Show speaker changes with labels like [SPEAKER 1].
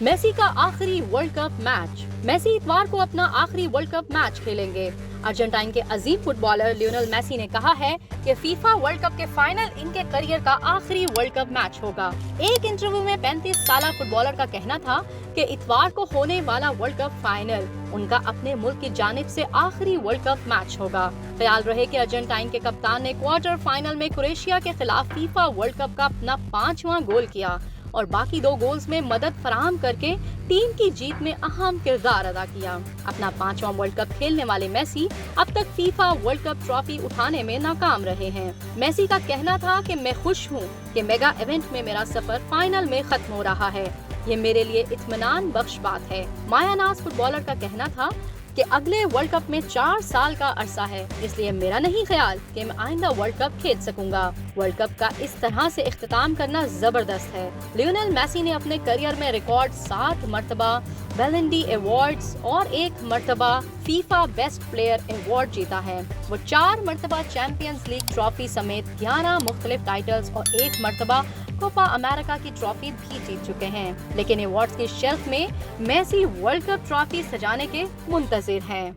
[SPEAKER 1] Messi का आखिरी world cup match. Messi इतवार को अपना आखिरी वर्ल्ड कप मैच खेलेंगे। अर्जेंटाइन के अजीम फुटबॉलर लियोनेल मेसी ने कहा है कि फीफा वर्ल्ड कप के फाइनल इनके करियर का आखिरी वर्ल्ड कप मैच होगा। एक इंटरव्यू में 35 साल फुटबॉलर का कहना था कि इतवार को होने वाला वर्ल्ड कप फाइनल उनका अपने मुल्क की जानिब से आखिरी वर्ल्ड कप मैच होगा। ख्याल रहे कि अर्जेंटाइन के कप्तान ने क्वार्टर फाइनल में क्रोएशिया के खिलाफ फीफा वर्ल्ड कप का अपना 5वां गोल किया और बाकी 2 गोल्स में मदद फराहम करके टीम की जीत में अहम किरदार अदा किया। अपना 5वां वर्ल्ड कप खेलने वाले मेसी अब तक फीफा वर्ल्ड कप ट्रॉफी उठाने में नाकाम रहे हैं। मेसी का कहना था कि मैं खुश हूं कि मेगा इवेंट में मेरा सफर फाइनल में खत्म हो रहा है। ये मेरे लिए इत्मीनान बख्श बात है। मायानाज फुटबॉलर का कहना था कि अगले वर्ल्ड कप में 4 साल का अरसा है, इसलिए मेरा नहीं ख्याल कि मैं आइंदा वर्ल्ड कप खेल सकूंगा। वर्ल्ड कप का इस तरह से इख्तिताम करना जबरदस्त है। लियोनेल मेसी ने अपने करियर में रिकॉर्ड 7 मरतबा बैलन डी अवार्ड्स और 1 मरतबा फीफा बेस्ट प्लेयर अवार्ड जीता है। वो 4 मरतबा चैंपियंस लीग ट्रॉफी समेत 11 मुख्तलिफ टाइटल्स और 1 मरतबा कोपा अमेरिका की ट्रॉफी भी जीत चुके हैं। लेकिन अवार्ड्स की शेल्फ में मेसी वर्ल्ड कप ट्रॉफी सजाने के मुंतजिर हैं।